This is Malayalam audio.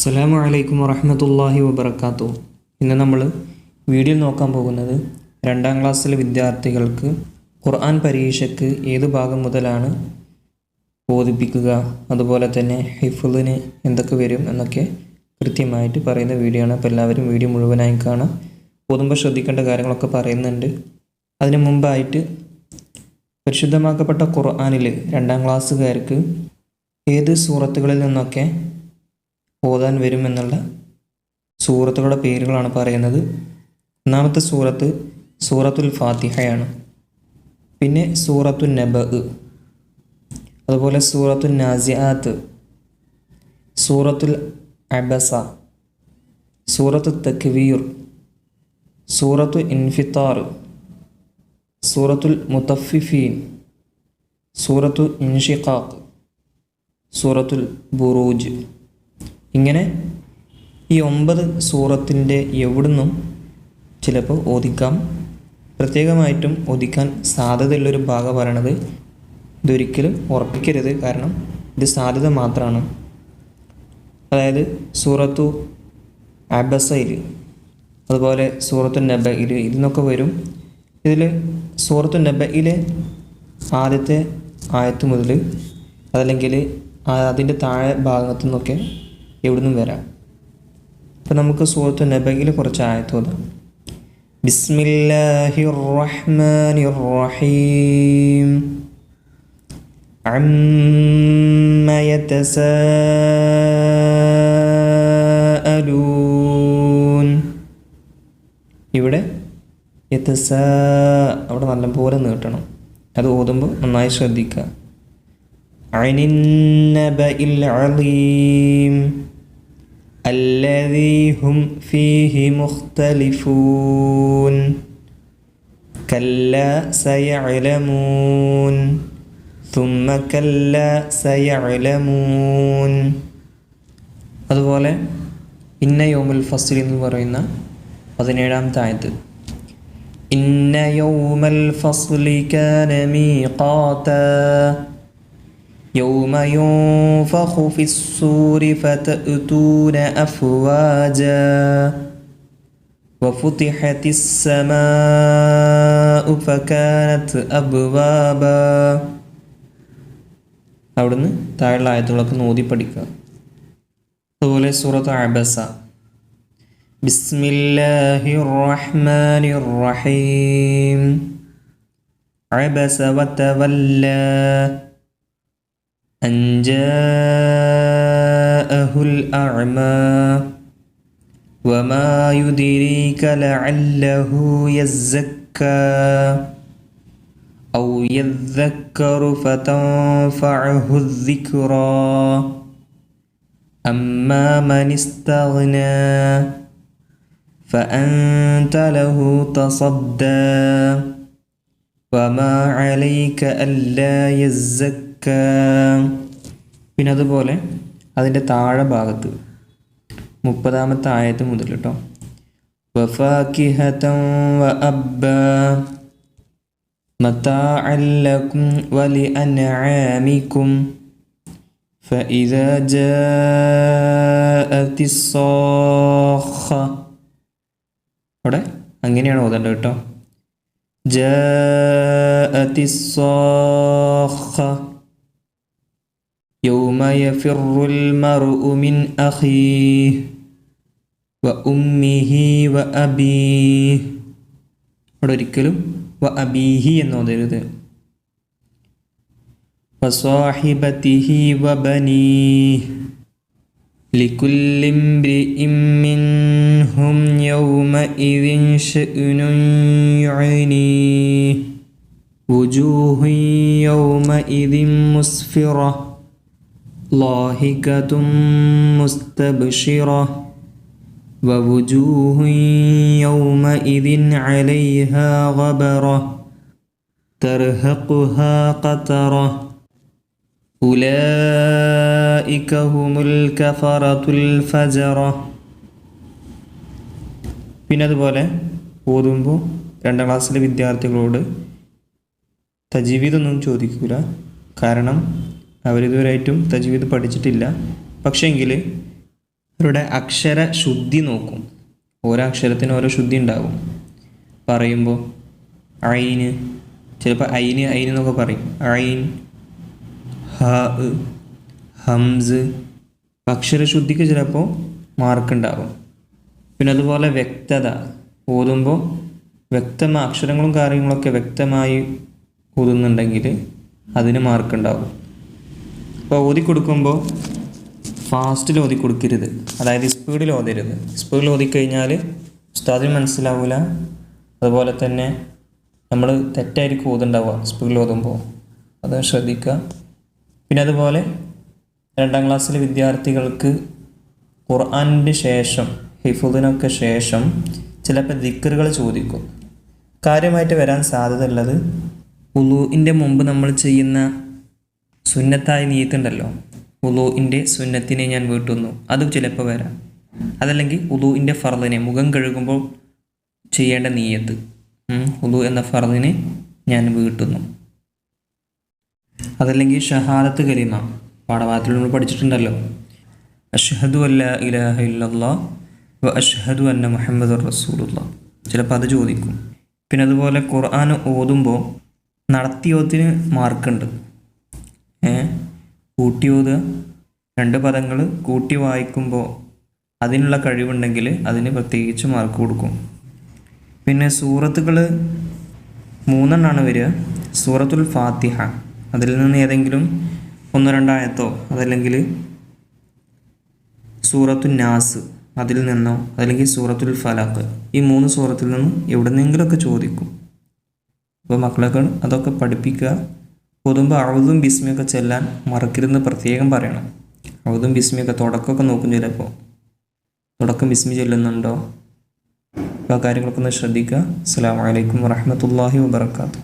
അസ്സലാമു അലൈക്കും വറഹ്മത്തുള്ളാഹി വബറകാതുഹു. ഇന്ന് നമ്മൾ വീഡിയോയിൽ നോക്കാൻ പോകുന്നത് 2ാം ക്ലാസ്സിലെ വിദ്യാർത്ഥികൾക്ക് ഖുർആൻ പരീക്ഷയ്ക്ക് ഏത് ഭാഗം മുതലാണ് ബോധിപ്പിക്കുക, അതുപോലെ തന്നെ ഹിഫ്ളിന് എന്തൊക്കെ വരും എന്നൊക്കെ കൃത്യമായിട്ട് പറയുന്ന വീഡിയോ ആണ്. അപ്പോൾ എല്ലാവരും വീഡിയോ മുഴുവനായി കാണാം. ഓതുമ്പോൾ ശ്രദ്ധിക്കേണ്ട കാര്യങ്ങളൊക്കെ പറയുന്നുണ്ട്. അതിന് മുമ്പായിട്ട് പരിശുദ്ധമാക്കപ്പെട്ട ഖുർആനിൽ 2ാം ക്ലാസ്സുകാർക്ക് ഏത് സൂറത്തുകളിൽ നിന്നൊക്കെ ഓതാൻ വരുമെന്നുള്ള സൂറത്തുകളുടെ പേരുകളാണ് പറയുന്നത്. ഒന്നാമത്തെ സൂറത്ത് സൂറത്തുൽ ഫാത്തിഹയാണ്. പിന്നെ സൂറത്തുൻ നബഅ, അതുപോലെ സൂറത്തുൻ നാസിആത്ത്, സൂറത്തുൽ അബസ, സൂറത്തു തക്വീർ, സൂറത്തു ഇൻഫിത്താർ, സൂറത്തുൽ മുത്തഫിഫീൻ, സൂറത്തു ഇൻഷിഖാഖ്, സൂറത്തുൽ ബുറൂജ്. ഇങ്ങനെ ഈ 9 സൂറത്തിൻ്റെ എവിടുന്നും ചിലപ്പോൾ ഓദിക്കാം. പ്രത്യേകമായിട്ടും ഓദിക്കാൻ സാധ്യതയുള്ളൊരു ഭാഗം പറയണത് ഇതൊരിക്കലും ഉറപ്പിക്കരുത്, കാരണം ഇത് സാധ്യത മാത്രമാണ്. അതായത് സൂറത്തു അബസയിൽ, അതുപോലെ സൂറത്തു നബയിൽ ഇതിനൊക്കെ വരും. ഇതിൽ സൂറത്തു നബയിലെ ആദ്യത്തെ ആയത്ത് മുതൽ അതല്ലെങ്കിൽ അതിൻ്റെ താഴെ ഭാഗത്തു നിന്നൊക്കെ എവിടുന്നും വരാം. അപ്പോൾ നമുക്ക് സൂറത്തു നബയിൽ കുറച്ച് ആയത്ത് ഓതാം. ബിസ്മില്ലാഹിർ റഹ്മാനിർ റഹീം. അമ്മ യതസാഅലൂൻ. ഇവിടെ അവിടെ നല്ലപോലെ നീട്ടണം. അത് ഓതുമ്പോൾ നന്നായി ശ്രദ്ധിക്കുക. അനിൻ നബഇൽ അളീം الذي هم فيه مختلفون كلا سيعلمون ثم كلا سيعلمون. അതുപോലെ ഇന്ന യൗമുൽ ഫസ്ൽ എന്ന് പറയുന്ന 17ാമത്തെ ആയത്ത്. ഇന്ന യൗമൽ ഫസ്ലി കാന മീഖാതാ يوم ينفخ في الصور فتأتون أفواجا وفتحت السماء فكانت أبوابا. അവിടുന്ന് താഴെയുള്ള ആയത്തുകളൊക്കെ നോതി പഠിക്കുക. അതുപോലെ സൂറത്ത് അബസ. ബിസ്മില്ലാഹിർ റഹ്മാനിർ റഹീം. അബസ വതവല്ല أن جاءه الأعمى وما يدريك لعله يزكى أو يذكر فتنفعه الذكرى أما من استغنى فأنت له تصدى وما عليك ألا يزكى. പിന്നെ അതുപോലെ അതിൻ്റെ താഴെ ഭാഗത്ത് 30ാമത്തെ ആയത്ത് മുതൽ കേട്ടോ. വഫാകിഹതൻ വഅബ്ബാ മതാഅൻ ലക്കും വലിഅൻആമിക്കും ഫഇദാ ജാഅതിസ് സാഖ. അവിടെ അങ്ങനെയാണ് ഓതേണ്ടത് കേട്ടോ. ജാഅതിസ് സാഖ يوم يفر المرء من أخيه وأمه وأبيه. അവിടെ ഒരിക്കലും വഅബീഹി എന്നോതരുത്. വസ്വാഹിബതിഹി വബനീഹ് ലികുല്ലി ഇംറിഇം മിൻഹും യൗമഇദിൻ ശഅ്നുൻ യുഅ്നീഹ് വുജൂഹുൻ യൗമഇദിൻ മുസ്ഫിറ ضاحكة مستبشرة ووجوه يومئذ عليها غبرة ترهقها قترة أولئك هم الكفرة الفجرة. പിന്നെ അതുപോലെ ഓതുമ്പോൾ 2ാം ക്ലാസ്സിലെ വിദ്യാർത്ഥികളോട് തജ്വീദൊന്നും ചോദിക്കൂല, കാരണം അവരിതുവരെയായിട്ടും തജ്വീദ് പഠിച്ചിട്ടില്ല. പക്ഷേങ്കിൽ അവരുടെ അക്ഷര ശുദ്ധി നോക്കും. ഓരോ അക്ഷരത്തിനും ഓരോ ശുദ്ധി ഉണ്ടാകും. പറയുമ്പോൾ ഐന്, ചിലപ്പോൾ ഐന് എന്നൊക്കെ പറയും. ഐൻ, ഹ, ഹംസ്. അക്ഷരശുദ്ധിക്ക് ചിലപ്പോൾ മാർക്കുണ്ടാകും. പിന്നെ അതുപോലെ വ്യക്തത, ഓതുമ്പോൾ വ്യക്തമായ അക്ഷരങ്ങളും കാര്യങ്ങളൊക്കെ വ്യക്തമായി ഓതുന്നുണ്ടെങ്കിൽ അതിന് മാർക്കുണ്ടാകും. ഇപ്പോൾ ഓതി കൊടുക്കുമ്പോൾ ഫാസ്റ്റിൽ ഓതി കൊടുക്കരുത്, അതായത് സ്പീഡിൽ ഓതരുത്. സ്പീഡിൽ ഓതിക്കഴിഞ്ഞാൽ ഉസ്താദിന് മനസ്സിലാവില്ല. അതുപോലെ തന്നെ നമ്മൾ തെറ്റായിരിക്കും ഓതുണ്ടാവുക സ്പീഡിൽ ഓതുമ്പോൾ, അത് ശ്രദ്ധിക്കുക. പിന്നെ അതുപോലെ 2ാം ക്ലാസ്സിലെ വിദ്യാർത്ഥികൾക്ക് ഖുർആനിൻ്റെ ശേഷം, ഹിഫ്ദിനൊക്കെ ശേഷം ചിലപ്പോൾ ദിക്റുകൾ ചോദിക്കും. കാര്യമായിട്ട് വരാൻ സാധ്യത ഉള്ളത് വുളൂഇൻ്റെ മുമ്പ് നമ്മൾ ചെയ്യുന്ന സുന്നത്തായ നിയ്യത്തുണ്ടല്ലോ, വുളൂഇൻ്റെ സുന്നത്തിനെ ഞാൻ വീട്ടുന്നു, അത് ചിലപ്പോൾ വരാം. അതല്ലെങ്കിൽ വുളൂഇൻ്റെ ഫർദിനെ, മുഖം കഴുകുമ്പോൾ ചെയ്യേണ്ട നിയ്യത്ത്, വുളൂ എന്ന ഫർദിനെ ഞാൻ വീട്ടുന്നു. അതല്ലെങ്കിൽ ഷഹാദത്ത് കലിമ, പാഠഭാഗത്തിൽ നമ്മൾ പഠിച്ചിട്ടുണ്ടല്ലോ, അഷ്ഹദു അല്ലാ ഇലാഹ ഇല്ലല്ലാഹ് വ അഷ്ഹദു അന്ന മുഹമ്മദുർ റസൂലുള്ളാഹ്, ചിലപ്പോൾ അത് ചോദിക്കും. പിന്നെ അതുപോലെ ഖുർആൻ ഓതുമ്പോൾ നടത്തിയോത്തിന് മാർക്കുണ്ട്. കൂട്ടി ഓതുക, 2 പദങ്ങൾ കൂട്ടി വായിക്കുമ്പോൾ അതിനുള്ള കഴിവുണ്ടെങ്കിൽ അതിന് പ്രത്യേകിച്ച് മാർക്ക് കൊടുക്കും. പിന്നെ സൂറത്തുകൾ 3 വരിക. സൂറത്തുൽ ഫാത്തിഹ, അതിൽ നിന്ന് ഏതെങ്കിലും 1-2 ആയത്തോ അതല്ലെങ്കിൽ സൂറത്തുൽ നാസ് അതിൽ നിന്നോ അതല്ലെങ്കിൽ സൂറത്തുൽ ഫലഖ്, ഈ 3 സൂറത്തിൽ നിന്നും എവിടെന്നെങ്കിലുമൊക്കെ ചോദിക്കും. അപ്പോൾ മക്കളൊക്കെ അതൊക്കെ പഠിപ്പിക്കുക. ഓതുമ്പോൾ ഔദും ബിസ്മിയൊക്കെ ചെല്ലാൻ മറക്കരുതെന്ന് പ്രത്യേകം പറയണം. ഔദും ബിസ്മിയൊക്കെ തുടക്കമൊക്കെ നോക്കും, ചിലപ്പോൾ തുടക്കം ബിസ്മി ചെല്ലുന്നുണ്ടോ, അപ്പോൾ ആ കാര്യങ്ങളൊക്കെ ഒന്ന് ശ്രദ്ധിക്കുക. അസ്സലാമു അലൈക്കും വറഹ്മത്തുള്ളാഹി വബറകാതുഹു.